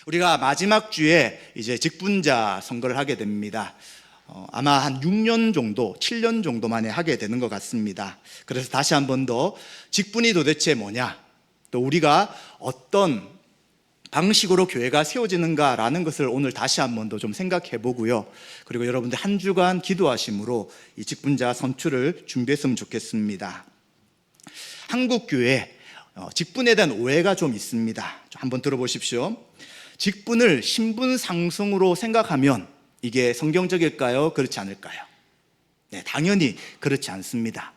우리가 마지막 주에 이제 직분자 선거를 하게 됩니다. 아마 한 6년 정도, 7년 정도 만에 하게 되는 것 같습니다. 그래서 다시 한 번 더 직분이 도대체 뭐냐, 또 우리가 어떤 방식으로 교회가 세워지는가라는 것을 오늘 다시 한 번 더 좀 생각해 보고요. 그리고 여러분들 한 주간 기도하심으로 이 직분자 선출을 준비했으면 좋겠습니다. 한국 교회 직분에 대한 오해가 좀 있습니다. 한번 들어보십시오. 직분을 신분 상승으로 생각하면 이게 성경적일까요? 그렇지 않을까요? 네, 당연히 그렇지 않습니다.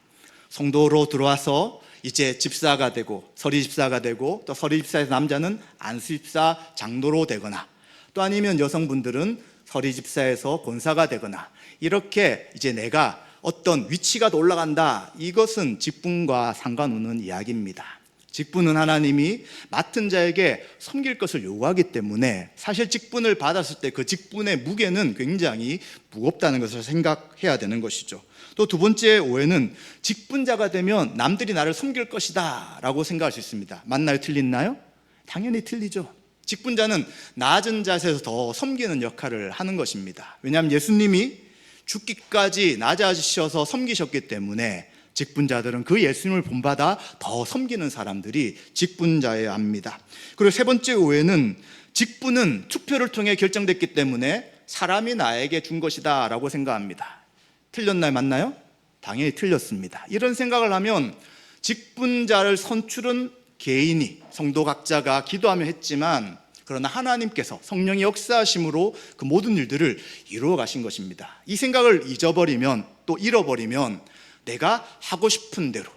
성도로 들어와서 이제 집사가 되고 서리집사가 되고, 또 서리집사에서 남자는 안수집사 장로로 되거나, 또 아니면 여성분들은 서리집사에서 권사가 되거나, 이렇게 이제 내가 어떤 위치가 더 올라간다, 이것은 직분과 상관없는 이야기입니다. 직분은 하나님이 맡은 자에게 섬길 것을 요구하기 때문에 사실 직분을 받았을 때 그 직분의 무게는 굉장히 무겁다는 것을 생각해야 되는 것이죠. 또 두 번째 오해는 직분자가 되면 남들이 나를 섬길 것이다 라고 생각할 수 있습니다. 맞나요? 틀리나요? 당연히 틀리죠. 직분자는 낮은 자세에서 더 섬기는 역할을 하는 것입니다. 왜냐하면 예수님이 죽기까지 낮아지셔서 섬기셨기 때문에 직분자들은 그 예수님을 본받아 더 섬기는 사람들이 직분자여야 합니다. 그리고 세 번째 오해는 직분은 투표를 통해 결정됐기 때문에 사람이 나에게 준 것이다 라고 생각합니다. 틀렸나요? 맞나요? 당연히 틀렸습니다. 이런 생각을 하면 직분자를 선출은 개인이, 성도 각자가 기도하며 했지만, 그러나 하나님께서 성령의 역사하심으로 그 모든 일들을 이루어 가신 것입니다. 이 생각을 잊어버리면, 또 잃어버리면 내가 하고 싶은 대로,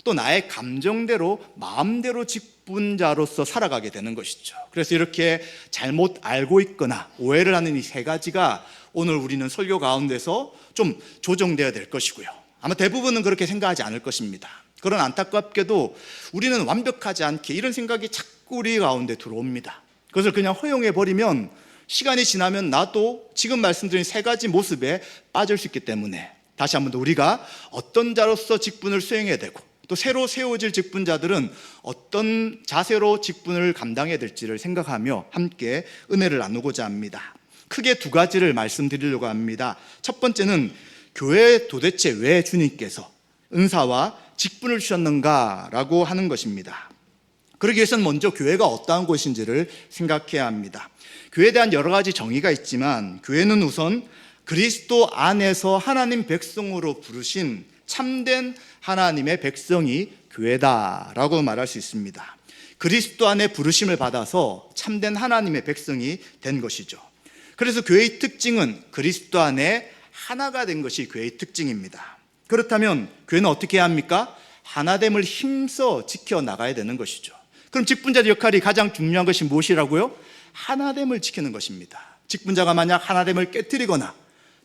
또 나의 감정대로, 마음대로 직분자로서 살아가게 되는 것이죠. 그래서 이렇게 잘못 알고 있거나 오해를 하는 이 세 가지가 오늘 우리는 설교 가운데서 좀 조정되어야 될 것이고요. 아마 대부분은 그렇게 생각하지 않을 것입니다. 그런 안타깝게도 우리는 완벽하지 않게 이런 생각이 자꾸 우리 가운데 들어옵니다. 그것을 그냥 허용해버리면 시간이 지나면 나도 지금 말씀드린 세 가지 모습에 빠질 수 있기 때문에 다시 한번 더 우리가 어떤 자로서 직분을 수행해야 되고, 또 새로 세워질 직분자들은 어떤 자세로 직분을 감당해야 될지를 생각하며 함께 은혜를 나누고자 합니다. 크게 두 가지를 말씀드리려고 합니다. 첫 번째는 교회에 도대체 왜 주님께서 은사와 직분을 주셨는가라고 하는 것입니다. 그러기 위해서는 먼저 교회가 어떠한 곳인지를 생각해야 합니다. 교회에 대한 여러 가지 정의가 있지만, 교회는 우선 그리스도 안에서 하나님 백성으로 부르신 참된 하나님의 백성이 교회다라고 말할 수 있습니다. 그리스도 안에 부르심을 받아서 참된 하나님의 백성이 된 것이죠. 그래서 교회의 특징은 그리스도 안에 하나가 된 것이 교회의 특징입니다. 그렇다면 교회는 어떻게 해야 합니까? 하나됨을 힘써 지켜나가야 되는 것이죠. 그럼 직분자의 역할이 가장 중요한 것이 무엇이라고요? 하나됨을 지키는 것입니다. 직분자가 만약 하나됨을 깨뜨리거나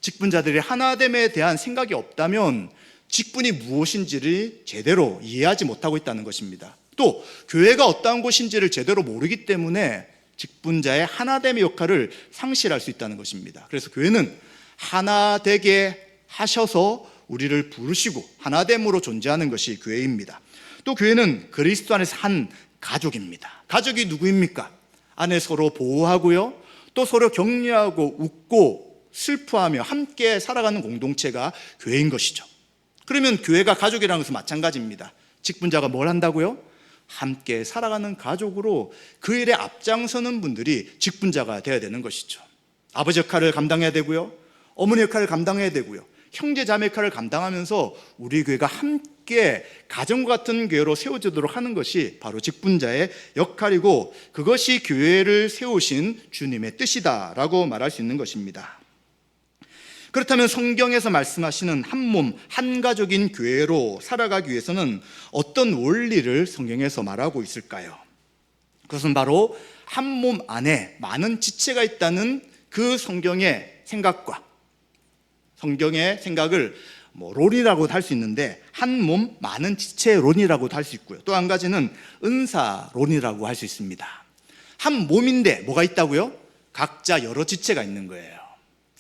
직분자들이 하나됨에 대한 생각이 없다면 직분이 무엇인지를 제대로 이해하지 못하고 있다는 것입니다. 또 교회가 어떠한 곳인지를 제대로 모르기 때문에 직분자의 하나됨의 역할을 상실할 수 있다는 것입니다. 그래서 교회는 하나되게 하셔서 우리를 부르시고 하나됨으로 존재하는 것이 교회입니다. 또 교회는 그리스도 안에서 한 가족입니다. 가족이 누구입니까? 안에 서로 보호하고요, 또 서로 격려하고 웃고 슬퍼하며 함께 살아가는 공동체가 교회인 것이죠. 그러면 교회가 가족이라는 것은 마찬가지입니다. 직분자가 뭘 한다고요? 함께 살아가는 가족으로 그 일에 앞장서는 분들이 직분자가 되어야 되는 것이죠. 아버지 역할을 감당해야 되고요, 어머니 역할을 감당해야 되고요, 형제 자매 역할을 감당하면서 우리 교회가 함께 가정과 같은 교회로 세워지도록 하는 것이 바로 직분자의 역할이고, 그것이 교회를 세우신 주님의 뜻이다라고 말할 수 있는 것입니다. 그렇다면 성경에서 말씀하시는 한 몸, 한 가족인 교회로 살아가기 위해서는 어떤 원리를 성경에서 말하고 있을까요? 그것은 바로 한 몸 안에 많은 지체가 있다는 그 성경의 생각과, 성경의 생각을 론이라고도 할 수 있는데, 한 몸 많은 지체론이라고도 할 수 있고요, 또 한 가지는 은사론이라고 할 수 있습니다. 한 몸인데 뭐가 있다고요? 각자 여러 지체가 있는 거예요.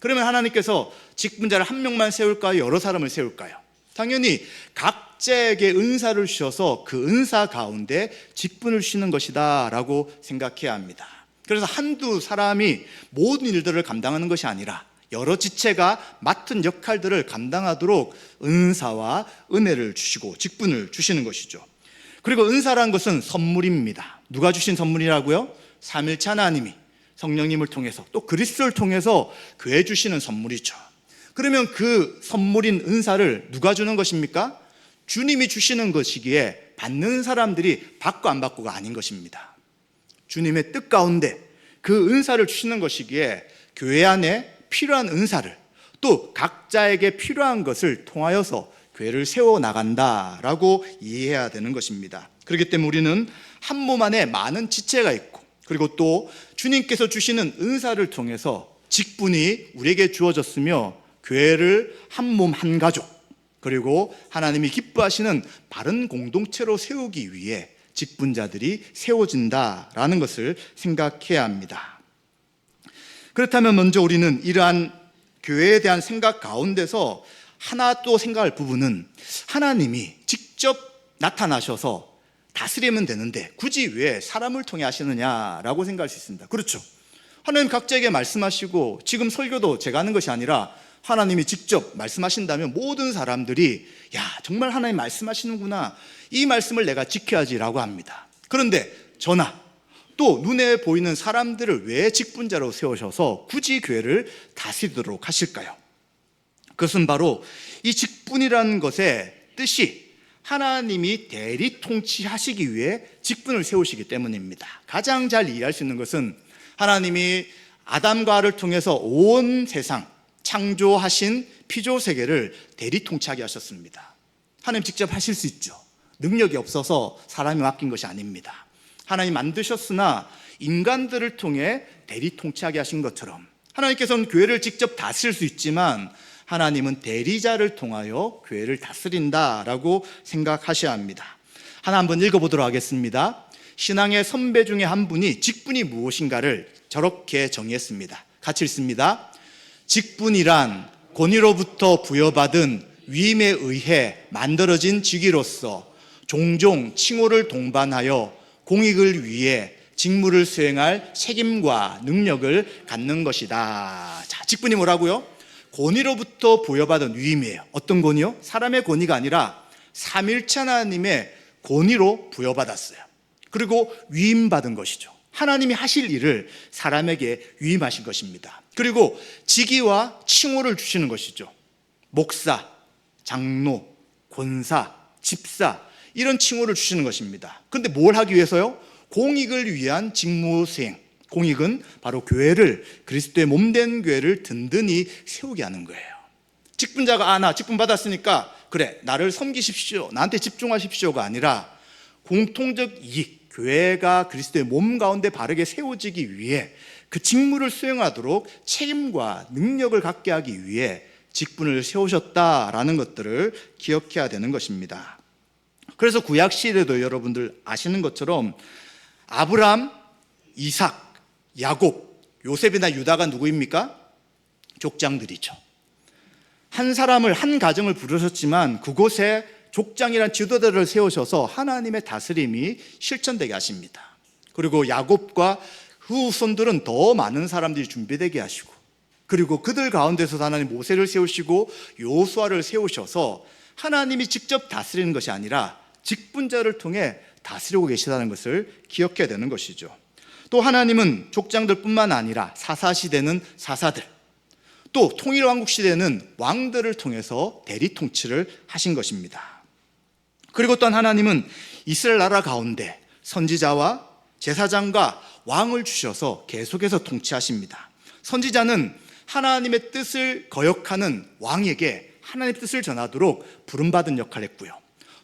그러면 하나님께서 직분자를 한 명만 세울까요? 여러 사람을 세울까요? 당연히 각자에게 은사를 주셔서 그 은사 가운데 직분을 주시는 것이다 라고 생각해야 합니다. 그래서 한두 사람이 모든 일들을 감당하는 것이 아니라 여러 지체가 맡은 역할들을 감당하도록 은사와 은혜를 주시고 직분을 주시는 것이죠. 그리고 은사란 것은 선물입니다. 누가 주신 선물이라고요? 삼일체 하나님이 성령님을 통해서 또 그리스도를 통해서 교회 주시는 선물이죠. 그러면 그 선물인 은사를 누가 주는 것입니까? 주님이 주시는 것이기에 받는 사람들이 받고 안 받고가 아닌 것입니다. 주님의 뜻 가운데 그 은사를 주시는 것이기에 교회 안에 필요한 은사를 또 각자에게 필요한 것을 통하여서 교회를 세워나간다라고 이해해야 되는 것입니다. 그렇기 때문에 우리는 한 몸 안에 많은 지체가 있고 그리고 또 주님께서 주시는 은사를 통해서 직분이 우리에게 주어졌으며 교회를 한 몸 한 가족 그리고 하나님이 기뻐하시는 바른 공동체로 세우기 위해 직분자들이 세워진다라는 것을 생각해야 합니다. 그렇다면 먼저 우리는 이러한 교회에 대한 생각 가운데서 하나 또 생각할 부분은 하나님이 직접 나타나셔서 다스리면 되는데 굳이 왜 사람을 통해 하시느냐라고 생각할 수 있습니다. 그렇죠. 하나님 각자에게 말씀하시고 지금 설교도 제가 하는 것이 아니라 하나님이 직접 말씀하신다면 모든 사람들이 야 정말 하나님 말씀하시는구나 이 말씀을 내가 지켜야지라고 합니다. 그런데 저나 또 눈에 보이는 사람들을 왜 직분자로 세우셔서 굳이 교회를 다스리도록 하실까요? 그것은 바로 이 직분이라는 것의 뜻이 하나님이 대리 통치하시기 위해 직분을 세우시기 때문입니다. 가장 잘 이해할 수 있는 것은 하나님이 아담과 하와를 통해서 온 세상 창조하신 피조 세계를 대리 통치하게 하셨습니다. 하나님 직접 하실 수 있죠. 능력이 없어서 사람이 맡긴 것이 아닙니다. 하나님 만드셨으나 인간들을 통해 대리 통치하게 하신 것처럼 하나님께서는 교회를 직접 다스릴 수 있지만 하나님은 대리자를 통하여 교회를 다스린다라고 생각하셔야 합니다. 하나 한번 읽어보도록 하겠습니다. 신앙의 선배 중에 한 분이 직분이 무엇인가를 저렇게 정의했습니다. 같이 읽습니다. 직분이란 권위로부터 부여받은 위임에 의해 만들어진 직위로서 종종 칭호를 동반하여 공익을 위해 직무를 수행할 책임과 능력을 갖는 것이다. 자, 직분이 뭐라고요? 권위로부터 부여받은 위임이에요. 어떤 권위요? 사람의 권위가 아니라 삼일체 하나님의 권위로 부여받았어요. 그리고 위임받은 것이죠. 하나님이 하실 일을 사람에게 위임하신 것입니다. 그리고 직위와 칭호를 주시는 것이죠. 목사, 장로, 권사, 집사 이런 칭호를 주시는 것입니다. 그런데 뭘 하기 위해서요? 공익을 위한 직무 수행. 공익은 바로 교회를 그리스도의 몸된 교회를 든든히 세우게 하는 거예요. 직분자가 나 직분 받았으니까 그래 나를 섬기십시오 나한테 집중하십시오가 아니라 공통적 이익 교회가 그리스도의 몸 가운데 바르게 세워지기 위해 그 직무를 수행하도록 책임과 능력을 갖게 하기 위해 직분을 세우셨다라는 것들을 기억해야 되는 것입니다. 그래서 구약 시대도 여러분들 아시는 것처럼 아브람, 이삭, 야곱, 요셉이나 유다가 누구입니까? 족장들이죠. 한 사람을 한 가정을 부르셨지만 그곳에 족장이란 지도자를 세우셔서 하나님의 다스림이 실천되게 하십니다. 그리고 야곱과 후손들은 더 많은 사람들이 준비되게 하시고 그리고 그들 가운데서 하나님 모세를 세우시고 요수아를 세우셔서 하나님이 직접 다스리는 것이 아니라 직분자를 통해 다스리고 계시다는 것을 기억해야 되는 것이죠. 또 하나님은 족장들뿐만 아니라 사사시대는 사사들 또 통일왕국시대는 왕들을 통해서 대리 통치를 하신 것입니다. 그리고 또한 하나님은 이스라엘 나라 가운데 선지자와 제사장과 왕을 주셔서 계속해서 통치하십니다. 선지자는 하나님의 뜻을 거역하는 왕에게 하나님의 뜻을 전하도록 부름받은 역할을 했고요.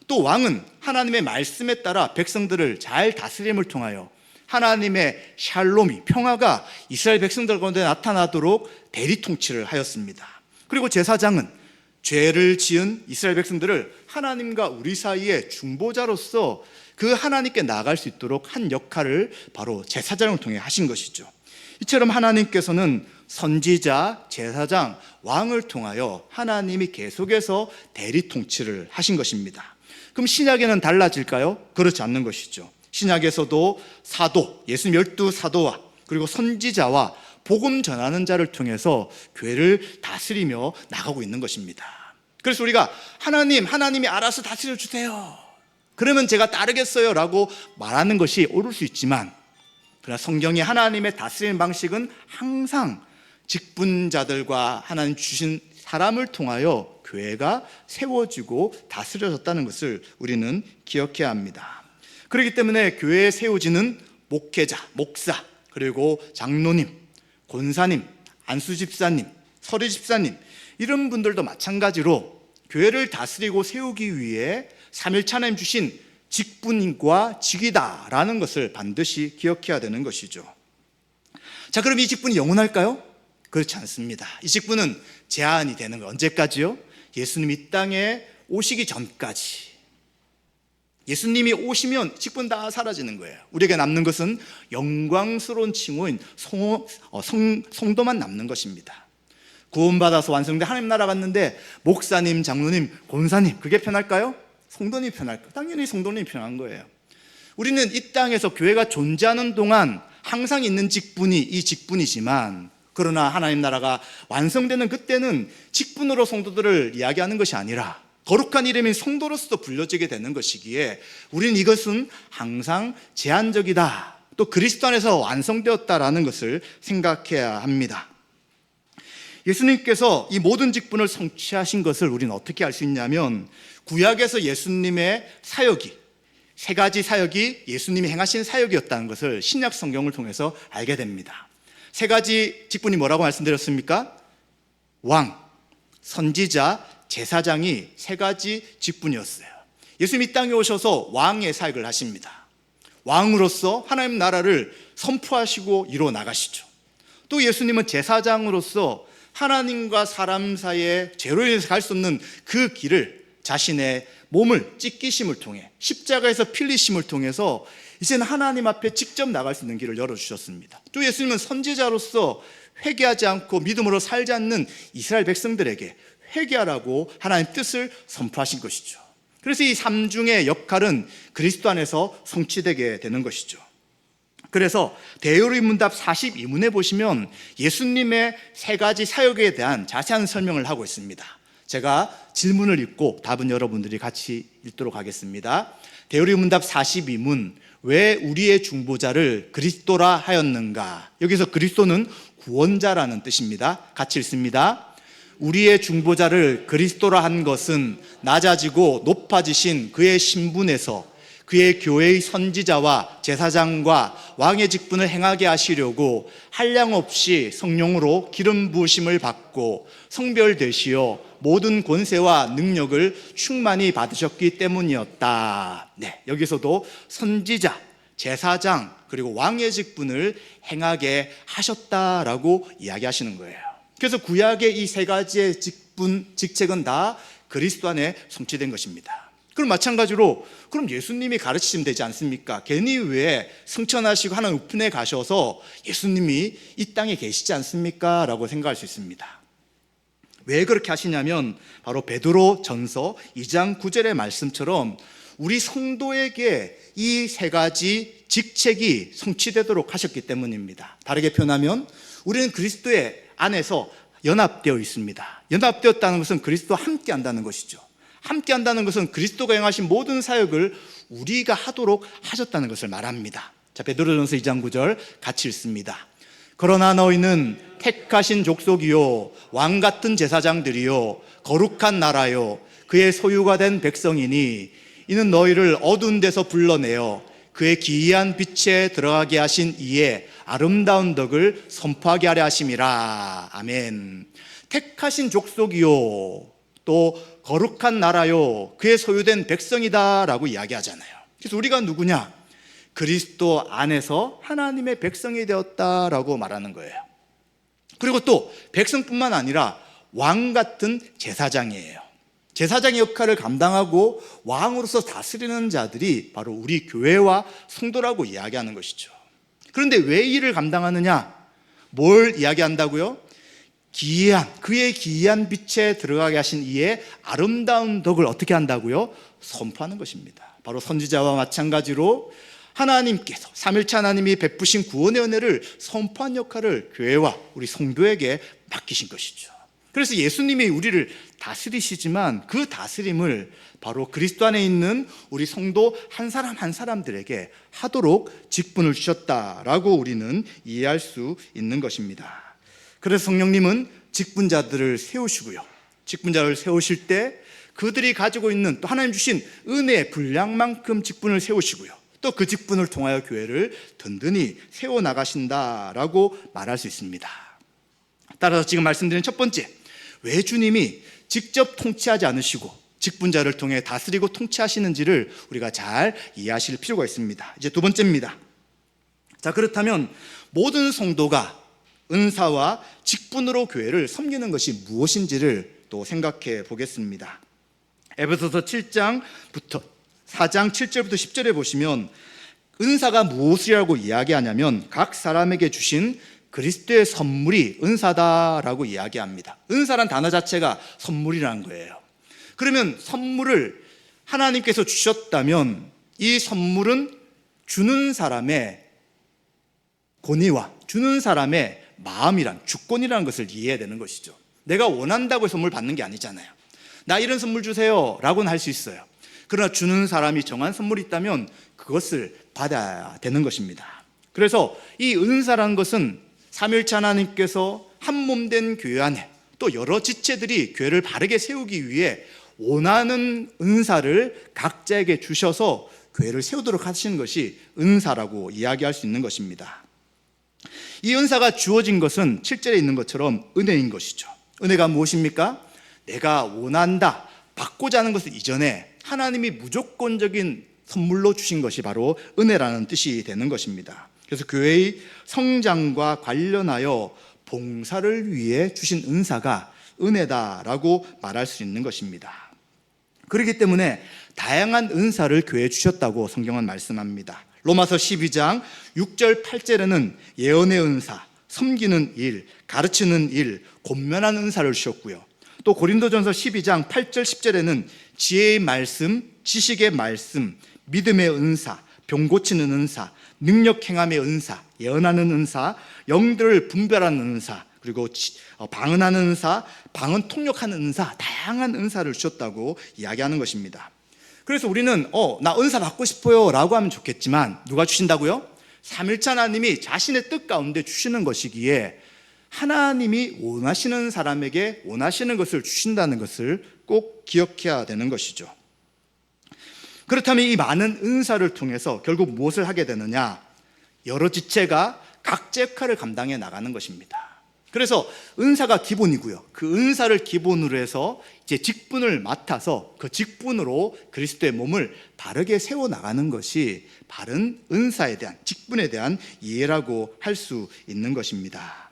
또 왕은 하나님의 말씀에 따라 백성들을 잘 다스림을 통하여 하나님의 샬롬이 평화가 이스라엘 백성들 가운데 나타나도록 대리 통치를 하였습니다. 그리고 제사장은 죄를 지은 이스라엘 백성들을 하나님과 우리 사이의 중보자로서 그 하나님께 나아갈 수 있도록 한 역할을 바로 제사장을 통해 하신 것이죠. 이처럼 하나님께서는 선지자, 제사장, 왕을 통하여 하나님이 계속해서 대리 통치를 하신 것입니다. 그럼 신약에는 달라질까요? 그렇지 않는 것이죠. 신약에서도 사도, 예수님 12 사도와 그리고 선지자와 복음 전하는 자를 통해서 교회를 다스리며 나가고 있는 것입니다. 그래서 우리가 하나님이 알아서 다스려 주세요, 그러면 제가 따르겠어요 라고 말하는 것이 옳을 수 있지만, 그러나 성경이 하나님의 다스리는 방식은 항상 직분자들과 하나님 주신 사람을 통하여 교회가 세워지고 다스려졌다는 것을 우리는 기억해야 합니다. 그렇기 때문에 교회에 세워지는 목회자, 목사, 그리고 장로님, 권사님, 안수집사님, 서리집사님, 이런 분들도 마찬가지로 교회를 다스리고 세우기 위해 삼일차 하나님 주신 직분과 직이다라는 것을 반드시 기억해야 되는 것이죠. 자, 그럼 이 직분이 영원할까요? 그렇지 않습니다. 이 직분은 제한이 되는 거. 언제까지요? 예수님이 이 땅에 오시기 전까지. 예수님이 오시면 직분 다 사라지는 거예요. 우리에게 남는 것은 영광스러운 칭호인 성도만 남는 것입니다. 구원받아서 완성된 하나님 나라 갔는데 목사님, 장로님, 권사님, 그게 편할까요? 성도님이 편할까요? 당연히 성도님이 편한 거예요. 우리는 이 땅에서 교회가 존재하는 동안 항상 있는 직분이 이 직분이지만, 그러나 하나님 나라가 완성되는 그때는 직분으로 성도들을 이야기하는 것이 아니라 거룩한 이름인 성도로서도 불려지게 되는 것이기에 우리는 이것은 항상 제한적이다, 또 그리스도 안에서 완성되었다라는 것을 생각해야 합니다. 예수님께서 이 모든 직분을 성취하신 것을 우리는 어떻게 알 수 있냐면, 구약에서 예수님의 사역이, 세 가지 사역이 예수님이 행하신 사역이었다는 것을 신약 성경을 통해서 알게 됩니다. 세 가지 직분이 뭐라고 말씀드렸습니까? 왕, 선지자, 제사장이 세 가지 직분이었어요. 예수님이 이 땅에 오셔서 왕의 사역을 하십니다. 왕으로서 하나님 나라를 선포하시고 이루어 나가시죠. 또 예수님은 제사장으로서 하나님과 사람 사이에 죄로 인해서 갈 수 없는 그 길을 자신의 몸을 찢기심을 통해, 십자가에서 필리심을 통해서 이제는 하나님 앞에 직접 나갈 수 있는 길을 열어주셨습니다. 또 예수님은 선지자로서 회개하지 않고 믿음으로 살지 않는 이스라엘 백성들에게 회개하라고 하나님의 뜻을 선포하신 것이죠. 그래서 이 삼중의 역할은 그리스도 안에서 성취되게 되는 것이죠. 그래서 대요리문답 42문에 보시면 예수님의 세 가지 사역에 대한 자세한 설명을 하고 있습니다. 제가 질문을 읽고 답은 여러분들이 같이 읽도록 하겠습니다. 대요리문답 42문, 왜 우리의 중보자를 그리스도라 하였는가? 여기서 그리스도는 구원자라는 뜻입니다. 같이 읽습니다. 우리의 중보자를 그리스도라 한 것은 낮아지고 높아지신 그의 신분에서 그의 교회의 선지자와 제사장과 왕의 직분을 행하게 하시려고 한량없이 성령으로 기름 부으심을 받고 성별되시어 모든 권세와 능력을 충만히 받으셨기 때문이었다. 네, 여기서도 선지자, 제사장, 그리고 왕의 직분을 행하게 하셨다라고 이야기하시는 거예요. 그래서 구약의 이 세 가지의 직분, 직책은 다 그리스도 안에 성취된 것입니다. 그럼 마찬가지로 그럼 예수님이 가르치시면 되지 않습니까? 괜히 왜 승천하시고 하나님 우편에 가셔서 예수님이 이 땅에 계시지 않습니까? 라고 생각할 수 있습니다. 왜 그렇게 하시냐면 바로 베드로 전서 2장 9절의 말씀처럼 우리 성도에게 이 세 가지 직책이 성취되도록 하셨기 때문입니다. 다르게 표현하면 우리는 그리스도의 안에서 연합되어 있습니다. 연합되었다는 것은 그리스도와 함께 한다는 것이죠. 함께 한다는 것은 그리스도가 행하신 모든 사역을 우리가 하도록 하셨다는 것을 말합니다. 자, 베드로전서 2장 9절 같이 읽습니다. 그러나 너희는 택하신 족속이요 왕 같은 제사장들이요 거룩한 나라요 그의 소유가 된 백성이니 이는 너희를 어두운 데서 불러내어 그의 기이한 빛에 들어가게 하신 이의 아름다운 덕을 선포하게 하려 하심이라. 아멘. 택하신 족속이요 또 거룩한 나라요 그의 소유된 백성이다라고 이야기하잖아요. 그래서 우리가 누구냐? 그리스도 안에서 하나님의 백성이 되었다라고 말하는 거예요. 그리고 또 백성뿐만 아니라 왕 같은 제사장이에요. 제사장의 역할을 감당하고 왕으로서 다스리는 자들이 바로 우리 교회와 성도라고 이야기하는 것이죠. 그런데 왜 이 일을 감당하느냐? 뭘 이야기한다고요? 그의 기이한 빛에 들어가게 하신 이의 아름다운 덕을 어떻게 한다고요? 선포하는 것입니다. 바로 선지자와 마찬가지로 하나님께서 삼일체 하나님이 베푸신 구원의 은혜를 선포한 역할을 교회와 우리 성도에게 맡기신 것이죠. 그래서 예수님이 우리를 다스리시지만 그 다스림을 바로 그리스도 안에 있는 우리 성도 한 사람 한 사람들에게 하도록 직분을 주셨다라고 우리는 이해할 수 있는 것입니다. 그래서 성령님은 직분자들을 세우시고요, 직분자를 세우실 때 그들이 가지고 있는 또 하나님 주신 은혜의 분량만큼 직분을 세우시고요, 또 그 직분을 통하여 교회를 든든히 세워나가신다라고 말할 수 있습니다. 따라서 지금 말씀드린 첫 번째, 왜 주님이 직접 통치하지 않으시고 직분자를 통해 다스리고 통치하시는지를 우리가 잘 이해하실 필요가 있습니다. 이제 두 번째입니다. 자, 그렇다면 모든 성도가 은사와 직분으로 교회를 섬기는 것이 무엇인지를 또 생각해 보겠습니다. 에베소서 7장부터 4장 7절부터 10절에 보시면 은사가 무엇이라고 이야기하냐면 각 사람에게 주신 그리스도의 선물이 은사다라고 이야기합니다. 은사란 단어 자체가 선물이라는 거예요. 그러면 선물을 하나님께서 주셨다면 이 선물은 주는 사람의 권위와 주는 사람의 마음이란 주권이라는 것을 이해해야 되는 것이죠. 내가 원한다고 선물 받는 게 아니잖아요. 나 이런 선물 주세요 라고는 할 수 있어요. 그러나 주는 사람이 정한 선물이 있다면 그것을 받아야 되는 것입니다. 그래서 이 은사라는 것은 삼일체 하나님께서 한 몸 된 교회 안에 또 여러 지체들이 교회를 바르게 세우기 위해 원하는 은사를 각자에게 주셔서 교회를 세우도록 하시는 것이 은사라고 이야기할 수 있는 것입니다. 이 은사가 주어진 것은 7절에 있는 것처럼 은혜인 것이죠. 은혜가 무엇입니까? 내가 원한다, 받고자 하는 것을 이전에 하나님이 무조건적인 선물로 주신 것이 바로 은혜라는 뜻이 되는 것입니다. 그래서 교회의 성장과 관련하여 봉사를 위해 주신 은사가 은혜다라고 말할 수 있는 것입니다. 그렇기 때문에 다양한 은사를 교회에 주셨다고 성경은 말씀합니다. 로마서 12장 6절 8절에는 예언의 은사, 섬기는 일, 가르치는 일, 권면하는 은사를 주셨고요, 또 고린도전서 12장 8절 10절에는 지혜의 말씀, 지식의 말씀, 믿음의 은사, 병 고치는 은사, 능력 행함의 은사, 예언하는 은사, 영들을 분별하는 은사, 그리고 방언하는 은사, 방언 통역하는 은사, 다양한 은사를 주셨다고 이야기하는 것입니다. 그래서 우리는 나 은사 받고 싶어요 라고 하면 좋겠지만 누가 주신다고요? 삼일체 하나님이 자신의 뜻 가운데 주시는 것이기에 하나님이 원하시는 사람에게 원하시는 것을 주신다는 것을 꼭 기억해야 되는 것이죠. 그렇다면 이 많은 은사를 통해서 결국 무엇을 하게 되느냐? 여러 지체가 각자 역할을 감당해 나가는 것입니다. 그래서 은사가 기본이고요, 그 은사를 기본으로 해서 이제 직분을 맡아서 그 직분으로 그리스도의 몸을 바르게 세워나가는 것이 바른 은사에 대한, 직분에 대한 이해라고 할 수 있는 것입니다.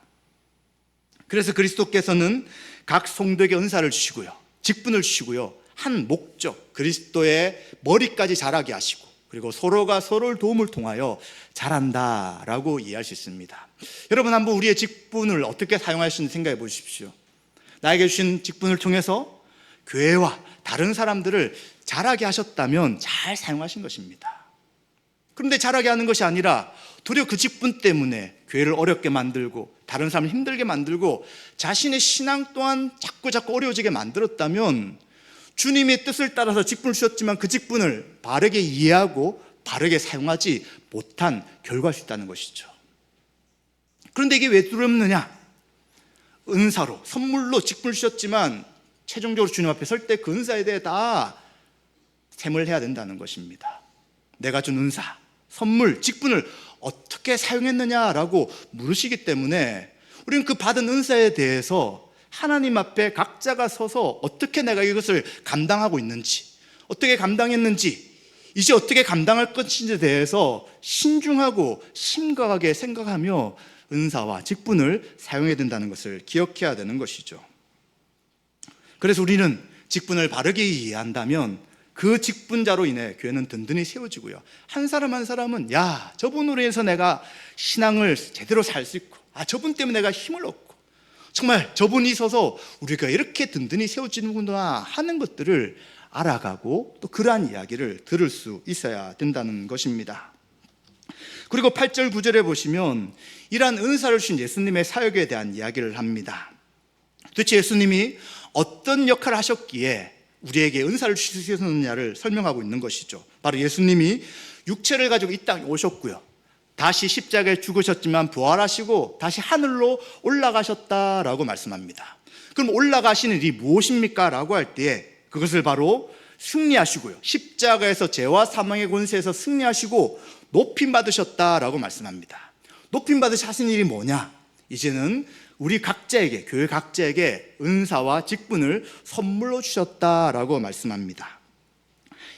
그래서 그리스도께서는 각 성도에게 은사를 주시고요, 직분을 주시고요, 한 목적, 그리스도의 머리까지 자라게 하시고, 그리고 서로가 서로를 도움을 통하여 자란다라고 이해할 수 있습니다. 여러분, 한번 우리의 직분을 어떻게 사용할 수 있는지 생각해 보십시오. 나에게 주신 직분을 통해서 교회와 다른 사람들을 자라게 하셨다면 잘 사용하신 것입니다. 그런데 자라게 하는 것이 아니라 도리어 그 직분 때문에 교회를 어렵게 만들고 다른 사람을 힘들게 만들고 자신의 신앙 또한 자꾸 어려워지게 만들었다면 주님의 뜻을 따라서 직분을 주셨지만 그 직분을 바르게 이해하고 바르게 사용하지 못한 결과일 수 있다는 것이죠. 그런데 이게 왜 두렵느냐? 은사로, 선물로 직분을 주셨지만 최종적으로 주님 앞에 설 때 그 은사에 대해 다 셈을 해야 된다는 것입니다. 내가 준 은사, 선물, 직분을 어떻게 사용했느냐라고 물으시기 때문에 우리는 그 받은 은사에 대해서 하나님 앞에 각자가 서서 어떻게 내가 이것을 감당하고 있는지, 어떻게 감당했는지, 이제 어떻게 감당할 것인지에 대해서 신중하고 심각하게 생각하며 은사와 직분을 사용해야 된다는 것을 기억해야 되는 것이죠. 그래서 우리는 직분을 바르게 이해한다면 그 직분자로 인해 교회는 든든히 세워지고요, 한 사람 한 사람은 저분으로 해서 내가 신앙을 제대로 살 수 있고, 저분 때문에 내가 힘을 얻고, 정말 저분이 있어서 우리가 이렇게 든든히 세워지는구나 하는 것들을 알아가고 또 그러한 이야기를 들을 수 있어야 된다는 것입니다. 그리고 8절 9절에 보시면 이러한 은사를 주신 예수님의 사역에 대한 이야기를 합니다. 도대체 예수님이 어떤 역할을 하셨기에 우리에게 은사를 주셨느냐를 설명하고 있는 것이죠. 바로 예수님이 육체를 가지고 이 땅에 오셨고요, 다시 십자가에 죽으셨지만 부활하시고 다시 하늘로 올라가셨다라고 말씀합니다. 그럼 올라가시는 일이 무엇입니까? 라고 할 때에 그것을 바로 승리하시고요, 십자가에서 죄와 사망의 권세에서 승리하시고 높임 받으셨다라고 말씀합니다. 높임 받으신 일이 뭐냐? 이제는 우리 각자에게, 교회 각자에게 은사와 직분을 선물로 주셨다라고 말씀합니다.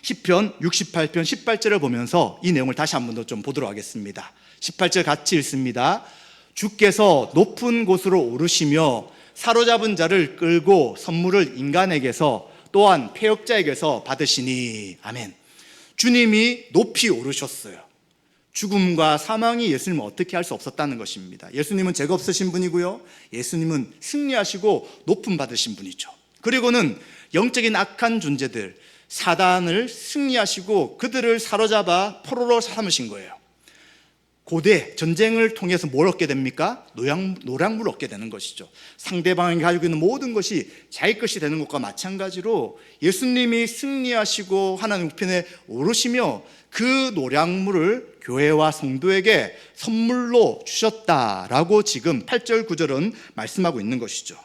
시편 68편 18절을 보면서 이 내용을 다시 한 번 더 좀 보도록 하겠습니다. 18절 같이 읽습니다. 주께서 높은 곳으로 오르시며 사로잡은 자를 끌고 선물을 인간에게서 또한 패역자에게서 받으시니. 아멘. 주님이 높이 오르셨어요. 죽음과 사망이 예수님을 어떻게 할 수 없었다는 것입니다. 예수님은 죄가 없으신 분이고요, 예수님은 승리하시고 높임 받으신 분이죠. 그리고는 영적인 악한 존재들, 사단을 승리하시고 그들을 사로잡아 포로로 삼으신 거예요. 고대 전쟁을 통해서 뭘 얻게 됩니까? 노량물을 얻게 되는 것이죠. 상대방이 가지고 있는 모든 것이 자기 것이 되는 것과 마찬가지로 예수님이 승리하시고 하나님 우편에 오르시며 그 노량물을 교회와 성도에게 선물로 주셨다라고 지금 8절 9절은 말씀하고 있는 것이죠.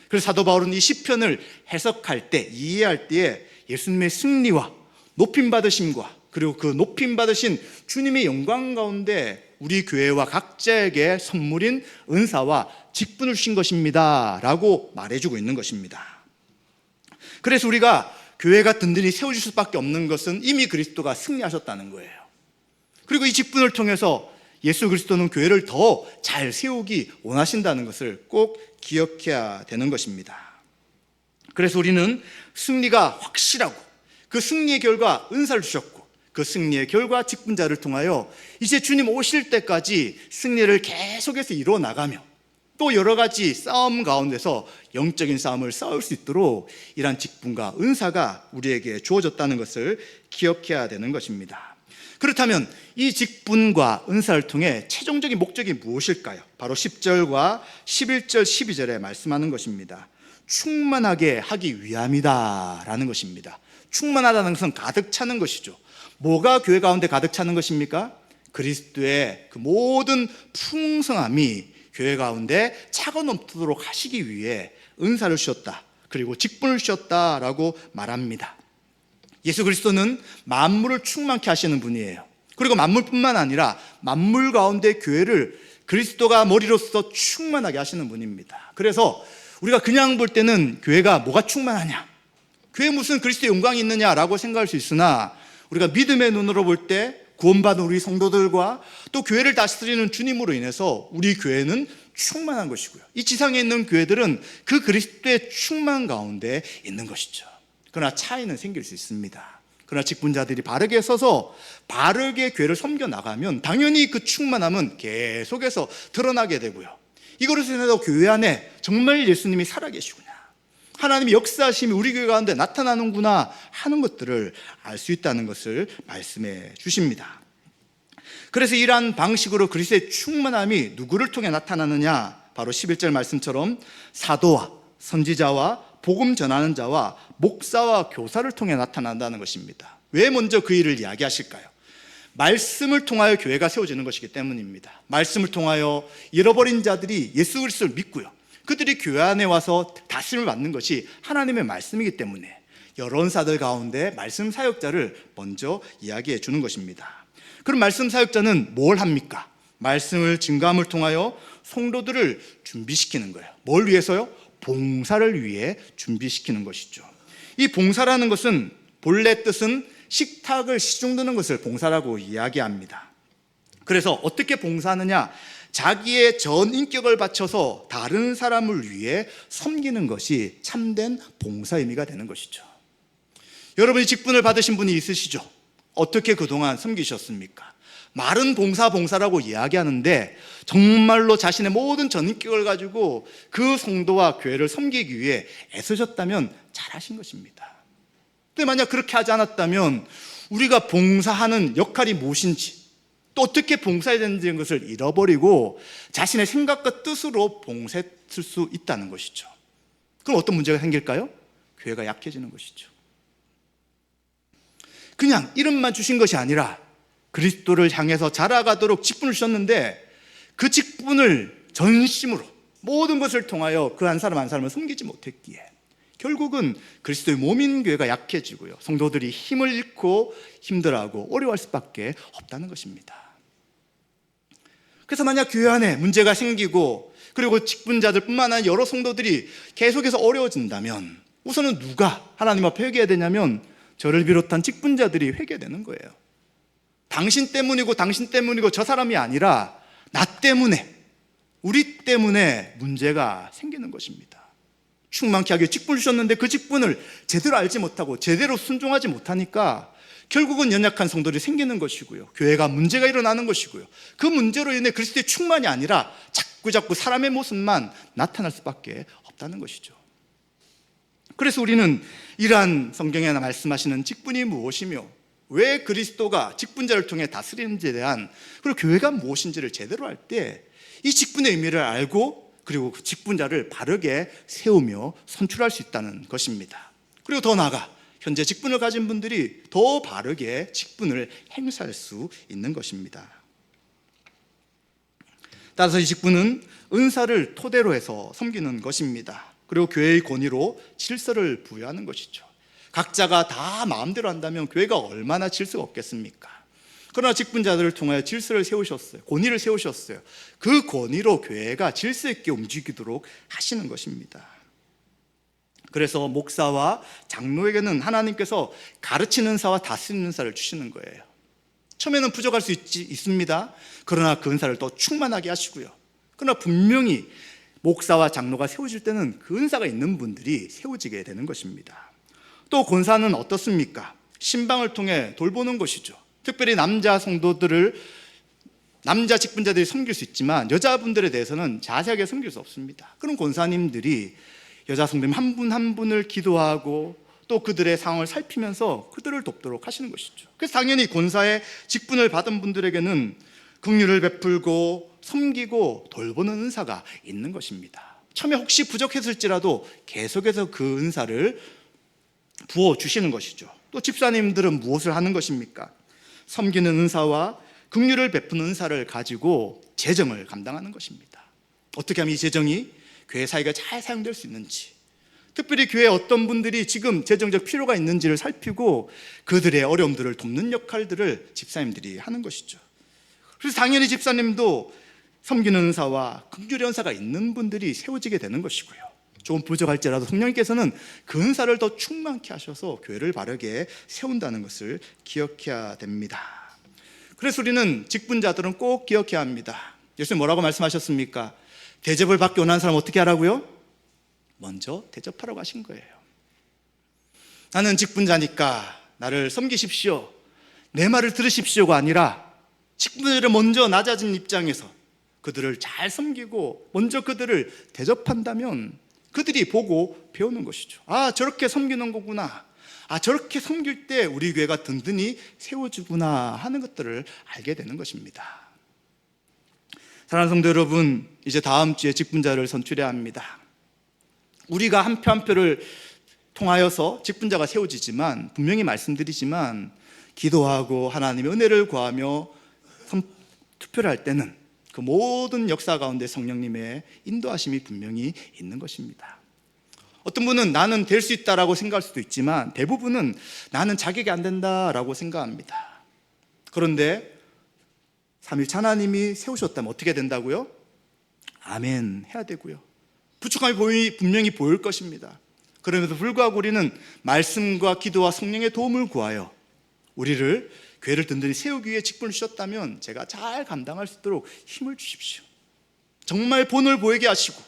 그래서 사도 바울은 이 시편을 해석할 때, 이해할 때에 예수님의 승리와 높임 받으심과 그리고 그 높임 받으신 주님의 영광 가운데 우리 교회와 각자에게 선물인 은사와 직분을 주신 것입니다 라고 말해주고 있는 것입니다. 그래서 우리가 교회가 든든히 세워질 수밖에 없는 것은 이미 그리스도가 승리하셨다는 거예요. 그리고 이 직분을 통해서 예수 그리스도는 교회를 더 잘 세우기 원하신다는 것을 꼭 기억해야 되는 것입니다. 그래서 우리는 승리가 확실하고 그 승리의 결과 은사를 주셨고 그 승리의 결과 직분자를 통하여 이제 주님 오실 때까지 승리를 계속해서 이루어 나가며 또 여러 가지 싸움 가운데서 영적인 싸움을 싸울 수 있도록 이러한 직분과 은사가 우리에게 주어졌다는 것을 기억해야 되는 것입니다. 그렇다면 이 직분과 은사를 통해 최종적인 목적이 무엇일까요? 바로 10절과 11절 12절에 말씀하는 것입니다. 충만하게 하기 위함이다 라는 것입니다. 충만하다는 것은 가득 차는 것이죠. 뭐가 교회 가운데 가득 차는 것입니까? 그리스도의 그 모든 풍성함이 교회 가운데 차고 넘도록 하시기 위해 은사를 주셨다, 그리고 직분을 주셨다라고 말합니다. 예수 그리스도는 만물을 충만케 하시는 분이에요. 그리고 만물뿐만 아니라 만물 가운데 교회를 그리스도가 머리로서 충만하게 하시는 분입니다. 그래서 우리가 그냥 볼 때는 교회가 뭐가 충만하냐, 교회에 무슨 그리스도의 영광이 있느냐라고 생각할 수 있으나 우리가 믿음의 눈으로 볼 때 구원받은 우리 성도들과 또 교회를 다스리는 주님으로 인해서 우리 교회는 충만한 것이고요, 이 지상에 있는 교회들은 그 그리스도의 충만 가운데 있는 것이죠. 그러나 차이는 생길 수 있습니다. 그러나 직분자들이 바르게 서서 바르게 교회를 섬겨나가면 당연히 그 충만함은 계속해서 드러나게 되고요, 이것으로 인해서 교회 안에 정말 예수님이 살아계시구나, 하나님의 역사하심이 우리 교회 가운데 나타나는구나 하는 것들을 알 수 있다는 것을 말씀해 주십니다. 그래서 이러한 방식으로 그리스도의 충만함이 누구를 통해 나타나느냐, 바로 11절 말씀처럼 사도와 선지자와 복음 전하는 자와 목사와 교사를 통해 나타난다는 것입니다. 왜 먼저 그 일을 이야기하실까요? 말씀을 통하여 교회가 세워지는 것이기 때문입니다. 말씀을 통하여 잃어버린 자들이 예수 그리스도를 믿고요, 그들이 교회 안에 와서 다스림을 받는 것이 하나님의 말씀이기 때문에 여론사들 가운데 말씀 사역자를 먼저 이야기해 주는 것입니다. 그럼 말씀 사역자는 뭘 합니까? 말씀을 증거함을 통하여 성도들을 준비시키는 거예요. 뭘 위해서요? 봉사를 위해 준비시키는 것이죠. 이 봉사라는 것은 본래 뜻은 식탁을 시중드는 것을 봉사라고 이야기합니다. 그래서 어떻게 봉사하느냐? 자기의 전 인격을 바쳐서 다른 사람을 위해 섬기는 것이 참된 봉사 의미가 되는 것이죠. 여러분이 직분을 받으신 분이 있으시죠? 어떻게 그동안 섬기셨습니까? 말은 봉사라고 이야기하는데 정말로 자신의 모든 전인격을 가지고 그 성도와 교회를 섬기기 위해 애쓰셨다면 잘하신 것입니다. 근데 만약 그렇게 하지 않았다면 우리가 봉사하는 역할이 무엇인지, 또 어떻게 봉사해야 되는지 것을 잃어버리고 자신의 생각과 뜻으로 봉사했을 수 있다는 것이죠. 그럼 어떤 문제가 생길까요? 교회가 약해지는 것이죠. 그냥 이름만 주신 것이 아니라 그리스도를 향해서 자라가도록 직분을 주셨는데 그 직분을 전심으로 모든 것을 통하여 그 한 사람 한 사람을 섬기지 못했기에 결국은 그리스도의 몸인 교회가 약해지고요, 성도들이 힘을 잃고 힘들어하고 어려워할 수밖에 없다는 것입니다. 그래서 만약 교회 안에 문제가 생기고 그리고 직분자들 뿐만 아니라 여러 성도들이 계속해서 어려워진다면 우선은 누가 하나님 앞에 회개해야 되냐면 저를 비롯한 직분자들이 회개되는 거예요. 당신 때문이고 저 사람이 아니라 나 때문에, 우리 때문에 문제가 생기는 것입니다. 충만케 하게 직분을 주셨는데 그 직분을 제대로 알지 못하고 제대로 순종하지 못하니까 결국은 연약한 성도들이 생기는 것이고요, 교회가 문제가 일어나는 것이고요, 그 문제로 인해 그리스도의 충만이 아니라 자꾸 사람의 모습만 나타날 수밖에 없다는 것이죠. 그래서 우리는 이러한 성경에 말씀하시는 직분이 무엇이며 왜 그리스도가 직분자를 통해 다스리는지에 대한, 그리고 교회가 무엇인지를 제대로 알 때 이 직분의 의미를 알고 그리고 그 직분자를 바르게 세우며 선출할 수 있다는 것입니다. 그리고 더 나아가 현재 직분을 가진 분들이 더 바르게 직분을 행사할 수 있는 것입니다. 따라서 이 직분은 은사를 토대로 해서 섬기는 것입니다. 그리고 교회의 권위로 질서를 부여하는 것이죠. 각자가 다 마음대로 한다면 교회가 얼마나 질서가 없겠습니까? 그러나 직분자들을 통하여 질서를 세우셨어요. 권위를 세우셨어요. 그 권위로 교회가 질서 있게 움직이도록 하시는 것입니다. 그래서 목사와 장로에게는 하나님께서 가르치는 은사와 다스리는 은사를 주시는 거예요. 처음에는 부족할 수 있습니다. 그러나 그 은사를 더 충만하게 하시고요, 그러나 분명히 목사와 장로가 세워질 때는 그 은사가 있는 분들이 세워지게 되는 것입니다. 또 권사는 어떻습니까? 신방을 통해 돌보는 것이죠. 특별히 남자 성도들을, 남자 직분자들이 섬길 수 있지만 여자분들에 대해서는 자세하게 섬길 수 없습니다. 그런 권사님들이 여자 성도님 한 분 한 분을 기도하고 또 그들의 상황을 살피면서 그들을 돕도록 하시는 것이죠. 그래서 당연히 권사의 직분을 받은 분들에게는 긍휼을 베풀고 섬기고 돌보는 은사가 있는 것입니다. 처음에 혹시 부족했을지라도 계속해서 그 은사를 부어주시는 것이죠. 또 집사님들은 무엇을 하는 것입니까? 섬기는 은사와 긍휼을 베푸는 은사를 가지고 재정을 감당하는 것입니다. 어떻게 하면 이 재정이 교회 사이가 잘 사용될 수 있는지, 특별히 교회에 어떤 분들이 지금 재정적 필요가 있는지를 살피고 그들의 어려움들을 돕는 역할들을 집사님들이 하는 것이죠. 그래서 당연히 집사님도 섬기는 은사와 긍휼의 은사가 있는 분들이 세워지게 되는 것이고요, 조금 부족할지라도 성령님께서는 그 은사를 더 충만케 하셔서 교회를 바르게 세운다는 것을 기억해야 됩니다. 그래서 우리는 직분자들은 꼭 기억해야 합니다. 예수님 뭐라고 말씀하셨습니까? 대접을 받기 원하는 사람 어떻게 하라고요? 먼저 대접하라고 하신 거예요. 나는 직분자니까 나를 섬기십시오, 내 말을 들으십시오가 아니라 직분자를 먼저 낮아진 입장에서 그들을 잘 섬기고 먼저 그들을 대접한다면 그들이 보고 배우는 것이죠. 아, 저렇게 섬기는 거구나, 아, 저렇게 섬길 때 우리 교회가 든든히 세워주구나 하는 것들을 알게 되는 것입니다. 사랑하는 성도 여러분, 이제 다음 주에 직분자를 선출해야 합니다. 우리가 한 표 한 표를 통하여서 직분자가 세워지지만 분명히 말씀드리지만 기도하고 하나님의 은혜를 구하며 투표를 할 때는 그 모든 역사 가운데 성령님의 인도하심이 분명히 있는 것입니다. 어떤 분은 나는 될 수 있다라고 생각할 수도 있지만 대부분은 나는 자격이 안 된다라고 생각합니다. 그런데 삼위일체 하나님이 세우셨다면 어떻게 된다고요? 아멘 해야 되고요, 부족함이 분명히 보일 것입니다. 그럼에도 불구하고 우리는 말씀과 기도와 성령의 도움을 구하여 우리를 교회를 든든히 세우기 위해 직분을 주셨다면 제가 잘 감당할 수 있도록 힘을 주십시오. 정말 본을 보이게 하시고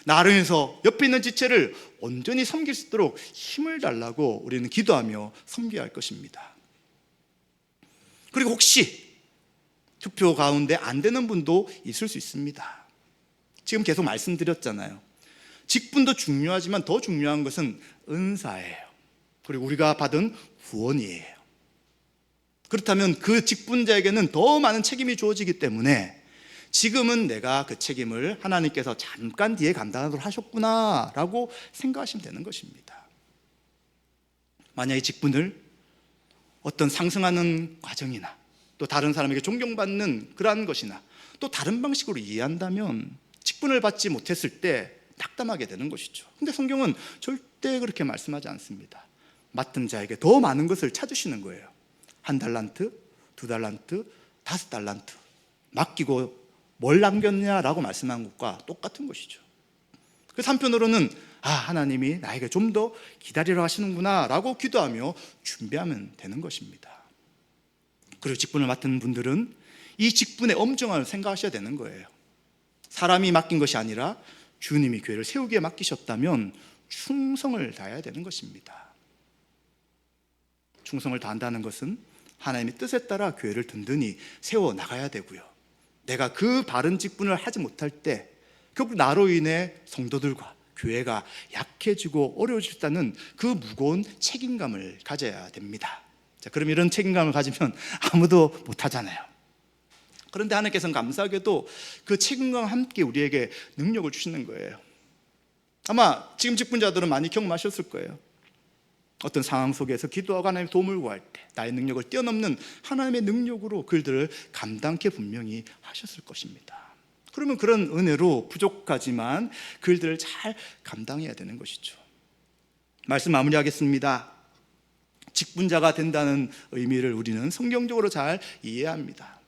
나를 위해서 옆에 있는 지체를 온전히 섬길 수 있도록 힘을 달라고 우리는 기도하며 섬겨야 할 것입니다. 그리고 혹시 투표 가운데 안 되는 분도 있을 수 있습니다. 지금 계속 말씀드렸잖아요. 직분도 중요하지만 더 중요한 것은 은사예요. 그리고 우리가 받은 후원이에요. 그렇다면 그 직분자에게는 더 많은 책임이 주어지기 때문에 지금은 내가 그 책임을 하나님께서 잠깐 뒤에 감당하도록 하셨구나라고 생각하시면 되는 것입니다. 만약에 직분을 어떤 상승하는 과정이나 또 다른 사람에게 존경받는 그러한 것이나 또 다른 방식으로 이해한다면 직분을 받지 못했을 때 낙담하게 되는 것이죠. 근데 성경은 절대 그렇게 말씀하지 않습니다. 맡은 자에게 더 많은 것을 찾으시는 거예요. 1달란트, 2달란트, 5달란트 맡기고 뭘 남겼냐라고 말씀한 것과 똑같은 것이죠. 그래서 한편으로는 하나님이 나에게 좀 더 기다리라 하시는구나 라고 기도하며 준비하면 되는 것입니다. 그리고 직분을 맡은 분들은 이 직분의 엄정함을 생각하셔야 되는 거예요. 사람이 맡긴 것이 아니라 주님이 교회를 세우기에 맡기셨다면 충성을 다해야 되는 것입니다. 충성을 다한다는 것은 하나님의 뜻에 따라 교회를 든든히 세워나가야 되고요, 내가 그 바른 직분을 하지 못할 때 결국 나로 인해 성도들과 교회가 약해지고 어려워질다는 그 무거운 책임감을 가져야 됩니다. 자, 그럼 이런 책임감을 가지면 아무도 못하잖아요. 그런데 하나님께서는 감사하게도 그 책임감과 함께 우리에게 능력을 주시는 거예요. 아마 지금 직분자들은 많이 경험하셨을 거예요. 어떤 상황 속에서 기도하고 하나님의 도움을 구할 때 나의 능력을 뛰어넘는 하나님의 능력으로 그들을 감당케 분명히 하셨을 것입니다. 그러면 그런 은혜로 부족하지만 그들을 잘 감당해야 되는 것이죠. 말씀 마무리하겠습니다. 직분자가 된다는 의미를 우리는 성경적으로 잘 이해해야 합니다.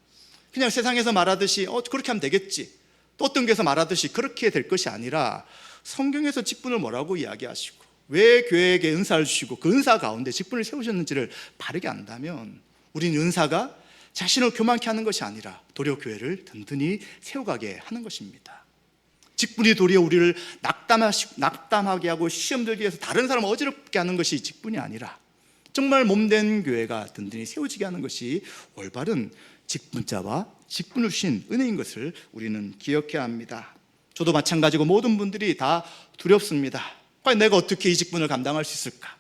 그냥 세상에서 말하듯이 그렇게 하면 되겠지, 또 어떤 교회에서 말하듯이 그렇게 될 것이 아니라 성경에서 직분을 뭐라고 이야기하시고 왜 교회에게 은사를 주시고 그 은사 가운데 직분을 세우셨는지를 바르게 안다면 우리는 은사가 자신을 교만케 하는 것이 아니라 도리어 교회를 든든히 세워가게 하는 것입니다. 직분이 도리어 우리를 낙담하게 하고 시험 들게 해서 다른 사람을 어지럽게 하는 것이 직분이 아니라 정말 몸된 교회가 든든히 세워지게 하는 것이 올바른 직분자와 직분을 주신 은혜인 것을 우리는 기억해야 합니다. 저도 마찬가지고 모든 분들이 다 두렵습니다. 과연 내가 어떻게 이 직분을 감당할 수 있을까?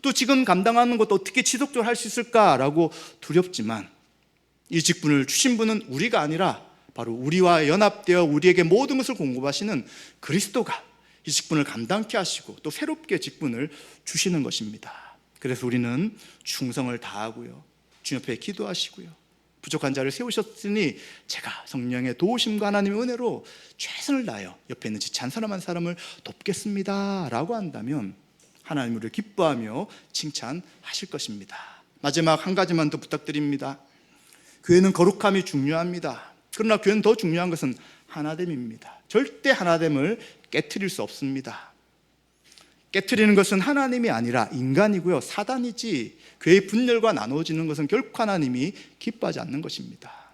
또 지금 감당하는 것도 어떻게 지속적으로 할 수 있을까라고 두렵지만 이 직분을 주신 분은 우리가 아니라 바로 우리와 연합되어 우리에게 모든 것을 공급하시는 그리스도가 이 직분을 감당케 하시고 또 새롭게 직분을 주시는 것입니다. 그래서 우리는 충성을 다하고요, 주님 앞에 기도하시고요, 부족한 자를 세우셨으니 제가 성령의 도우심과 하나님의 은혜로 최선을 다하여 옆에 있는 지체 한 사람 한 사람을 돕겠습니다 라고 한다면 하나님 우리를 기뻐하며 칭찬하실 것입니다. 마지막 한 가지만 더 부탁드립니다. 교회는 거룩함이 중요합니다. 그러나 교회는 더 중요한 것은 하나됨입니다. 절대 하나됨을 깨트릴 수 없습니다. 깨트리는 것은 하나님이 아니라 인간이고요, 사단이지 교회의 분열과 나누어지는 것은 결코 하나님이 기뻐하지 않는 것입니다.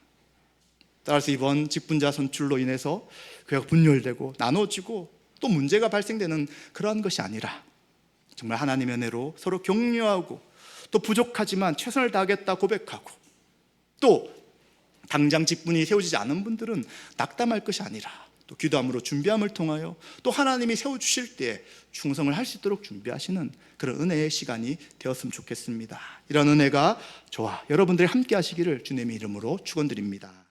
따라서 이번 직분자 선출로 인해서 교회가 분열되고 나누어지고 또 문제가 발생되는 그러한 것이 아니라 정말 하나님의 은혜로 서로 격려하고 또 부족하지만 최선을 다하겠다 고백하고 또 당장 직분이 세워지지 않은 분들은 낙담할 것이 아니라 또 기도함으로 준비함을 통하여 또 하나님이 세워주실 때 충성을 할 수 있도록 준비하시는 그런 은혜의 시간이 되었으면 좋겠습니다. 이런 은혜가 저와 여러분들이 함께 하시기를 주님의 이름으로 축원드립니다.